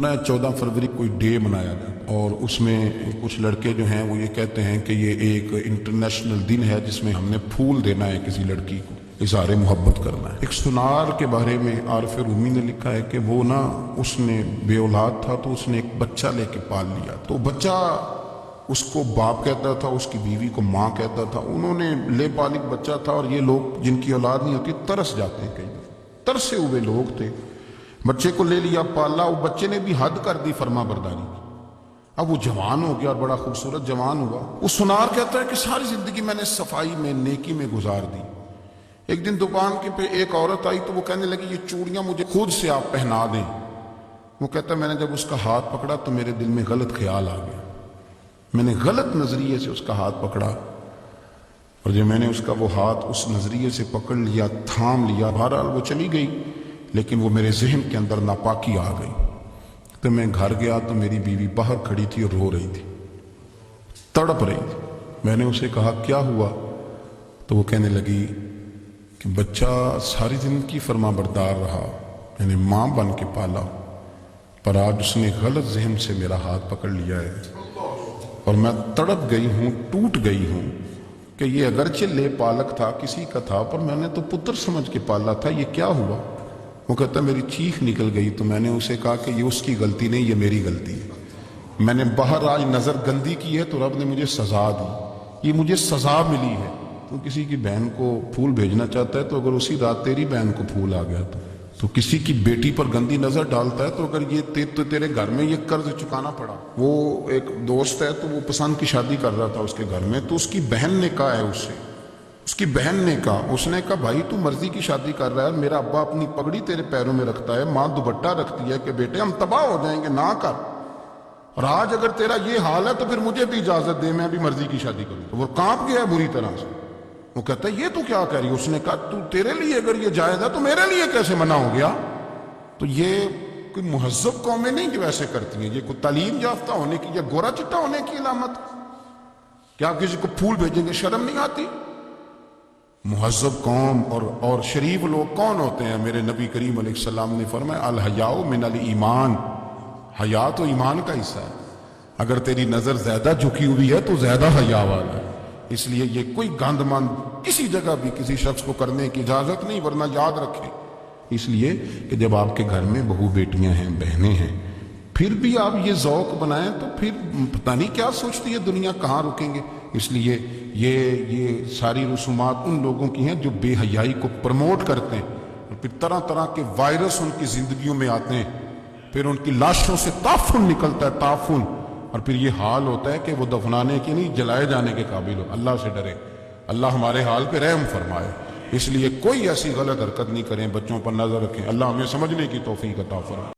14 फरवरी कोई डे मनाया जाता और उसमें कुछ लड़के जो हैं वो ये कहते हैं कि ये एक इंटरनेशनल दिन है जिसमें हमने फूल देना है किसी लड़की को, इज़हार मोहब्बत करना है। एक सुनार के बारे में आरिफ रूमी ने लिखा है कि वो ना उसने बे औलाद था तो उसने एक बच्चा लेके पाल लिया, तो बच्चा उसको बाप कहता था, उसकी बीवी को माँ कहता था। उन्होंने ले पालिक बच्चा था और ये लोग जिनकी औलाद नहीं होती तरस जाते हैं, कई तरसे हुए लोग थे। बच्चे को ले लिया, पाला, वो बच्चे ने भी हद कर दी फर्मा बरदारी की। अब वो जवान हो गया और बड़ा खूबसूरत जवान हुआ। वो सुनार कहता है कि सारी जिंदगी मैंने सफाई में, नेकी में गुजार दी। एक दिन दुकान के पे एक औरत आई तो वो कहने लगी ये चूड़ियां मुझे खुद से आप पहना दें। वो कहता है मैंने जब उसका हाथ पकड़ा तो मेरे दिल में गलत ख्याल आ गया, मैंने गलत नजरिए से उसका हाथ पकड़ा और जब मैंने उसका वो हाथ उस नजरिए से पकड़ लिया, थाम लिया, बहरहाल वो चली गई, लेकिन वो मेरे जहन के अंदर नापाकी आ गई। तो मैं घर गया तो मेरी बीवी बाहर खड़ी थी और रो रही थी, तड़प रही थी। मैंने उसे कहा क्या हुआ, तो वो कहने लगी कि बच्चा सारी जिंदगी फर्मा बरदार रहा, मैंने माँ बन के पाला, पर आज उसने गलत जहन से मेरा हाथ पकड़ लिया है और मैं तड़प गई हूँ, टूट गई हूँ कि ये अगरचे ले पालक था, किसी का था, पर मैंने तो पुत्र समझ के पाला था, ये क्या हुआ। वो कहता मेरी चीख निकल गई तो मैंने उसे कहा कि ये उसकी गलती नहीं, ये मेरी गलती है। मैंने बाहर आज नजर गंदी की है तो रब ने मुझे सजा दी, ये मुझे सजा मिली है। तो किसी की बहन को फूल भेजना चाहता है तो अगर उसी रात तेरी बहन को फूल आ गया तो किसी की बेटी पर गंदी नजर डालता है तो अगर ये तेरे घर में ये कर्ज चुकाना पड़ा। वो एक दोस्त है तो वो पसंद की शादी कर रहा था उसके घर में, तो उसकी बहन ने कहा है उससे, उसकी बहन ने कहा, उसने कहा भाई तू मर्जी की शादी कर रहा है, मेरा अब्बा अपनी पगड़ी तेरे पैरों में रखता है, माँ दुपट्टा रखती है कि बेटे हम तबाह हो जाएंगे, ना कर। और आज अगर तेरा ये हाल है तो फिर मुझे भी इजाजत दे, मैं भी मर्जी की शादी करूं। तो वो कांप गया बुरी तरह से। वो कहता है ये तू क्या कह रही है। उसने कहा तू तेरे लिए अगर ये जायज है तो मेरे लिए कैसे मना हो गया। तो ये कोई मुहज्जब कौमें नहीं जो ऐसे करती हैं, ये कोई तालीम याफ्ता होने की या गोरा चिट्टा होने की अलामत। क्या आप किसी को फूल भेजेंगे, शर्म नहीं आती। मुहज्जब कौम और शरीफ लोग कौन होते हैं। मेरे नबी करीम अलैहिस्सलाम ने फरमाया अल हयाउ मिनल ईमान, हया तो ईमान का हिस्सा है। अगर तेरी नजर ज्यादा झुकी हुई है तो ज्यादा हया वाला है। इसलिए ये कोई गंदमंद किसी जगह भी किसी शख्स को करने की इजाजत नहीं, वरना याद रखें। इसलिए कि जब आपके घर में बहू बेटियां हैं, बहनें हैं, फिर भी आप ये ज़ौक़ बनाएं तो फिर पता नहीं क्या सोचती है दुनिया, कहाँ रुकेंगे। इसलिए ये सारी रसूमात उन लोगों की हैं जो बेहयाई को प्रमोट करते हैं और फिर तरह तरह के वायरस उनकी जिंदगियों में आते हैं, फिर उनकी लाशों से ताफुन निकलता है, ताफुन, और फिर ये हाल होता है कि वो दफनाने के नहीं जलाए जाने के काबिल हो। अल्लाह से डरे, अल्लाह हमारे हाल पे रहम फरमाए। इसलिए कोई ऐसी गलत हरकत नहीं करें, बच्चों पर नजर रखें। अल्लाह हमें समझने की तौफीक अता फरमाए।